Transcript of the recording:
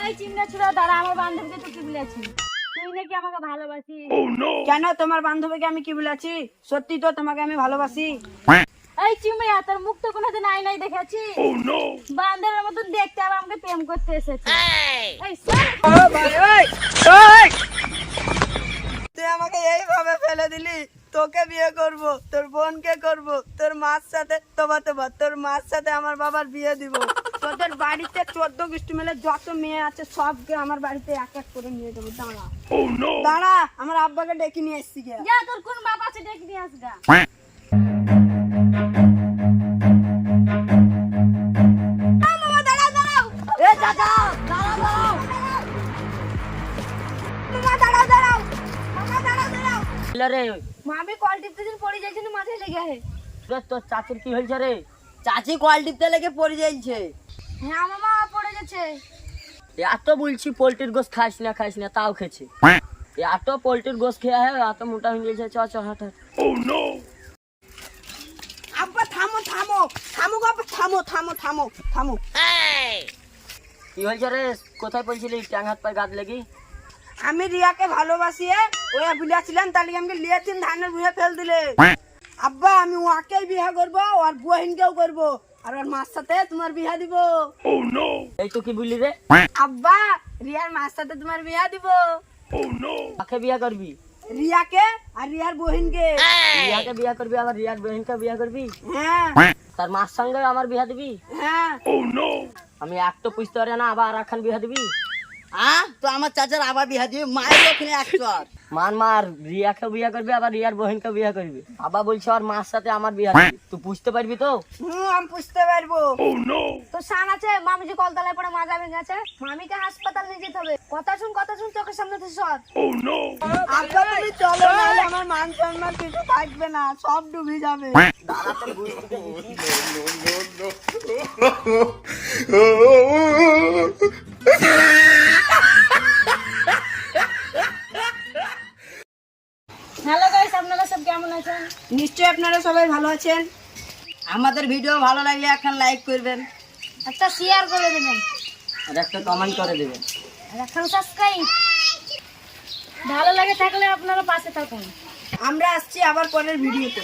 এই চিমড়া ছুড়া দাঁড়া, আমার বান্ধবীকে তো কি বলেছি তুই নাকি আমাকে ভালোবাসিস? কেন তোমার বান্ধবীকে আমি কি বলেছি? সত্যি তো তোমাকে আমি ভালোবাসি। এই চিমড়া তোর মুখ তো কোনোদিন নাই দেখেছি। বান্ধবের মতন দেখতে আবার আমাকে প্রেম করতে এসেছে। এই সর। ও ভাই, ওই ওই তুই আমাকে এইভাবে ফেলে দিলি। তোকে বিয়ে করব, তোর বোনকে করব, তোর মার সাথে তোর মার সাথে আমার বাবার বিয়ে দিব। তোদের বাড়িতে 14 গোষ্ঠী মিলে যত মেয়ে আছে সবকে আমার বাড়িতে এক এক করে নিয়ে যাবো। দাঁড়া দাঁড়া, আমার আব্বাকে ডেকে নিয়ে এসছি। যা তোর কোন বাপ আছে ডেকে নিয়ে আসগা। মামা দাঁড়াও দাঁড়াও। এ দাদা দাঁড়াও দাঁড়াও, মামা দাঁড়াও দাঁড়াও। মামা দাঁড়াও দাঁড়াও। রে মামি কল টিপতে দিন পড়ে যাইছিল, মাথায় লেগে আছে। তোর চাচির কি হয়েছে রে? চাচি কল টিপতে লেগে পড়ে যাইছে। হ্যাঁ মামা পড়ে গেছে। এত বলছি পোল্ট্রির গোস খাইস না তাও খেছে। এত পোল্ট্রির গোস খেয়ে এত মোটা হয়ে গেছে। চ চ হাট হাট। আব্বা থামো থামো থামো আব্বা, থামো থামো থামো থামো। কি হয়েছে রে? কোথায় পড়ছিলি? ট্যাং হাত পায়ে গাদ লেগে? আমি রিয়াকে ভালোবাসি। ওই বুঝাছিলাম তাহলে আমাকে লিয়েছেন ধানের ভুঁয়ে ফেল দিলে। আব্বা আমি ওকেই বিয়ে করবো, আর বহিনকেও করবো, আর ওর মার সাথে তোমার বিয়ে দিব। এই তো কি বললি রে? আব্বা রিয়ার মার সাথে তোমার বিয়ে দিব। কাকে বিয়ে করবি? রিয়াকে আর রিয়ার বহিনকে। রিয়াকে বিয়ে করবি আবার রিয়ার বহিনকে বিয়ে করবি? হ্যাঁ। তার মার সঙ্গে আমার বিয়ে দিবি? হ্যাঁ। আমি এক তো বুঝতে পারি না, আবার এখন বিয়ে দিবি? তো আমার চাচার আবার বিয়ে দিবি? মায়ের ওখানে একশোর মার রিয়াকে বিয়ে করবি আবার রিয়ার বহিনকে বিয়ে করবি। আবার বলছে আর মার সাথে আমার বিয়ে দিবি। তুই বুঝতে পারবি তো? আমি বুঝতে পারবো। তো শান আছে, মামি যে কলতলায় পড়ে মাজা ভেঙে গেছে, মামিকে হাসপাতাল নিয়ে যেতে হবে। কথা শুন চোখের সামনে থেকে সর। আব্বা তুমি চলো, নাহলে আমার মান সম্মান কিছু থাকবে না, সব ডুবে যাবে। হ্যালো গাইস, আপনারা সব কেমন আছেন? নিশ্চয়ই আপনারা সবাই ভালো আছেন। আমাদের ভিডিও ভালো লাগলে এখন লাইক করবেন, একটা শেয়ার করে দেবেন, আর একটা কমেন্ট করে দেবেন, আর একটা সাবস্ক্রাইব। ভালো লাগে থাকলে আপনারা পাশে থাকুন। আমরা আসছি আবার পরের ভিডিওতে।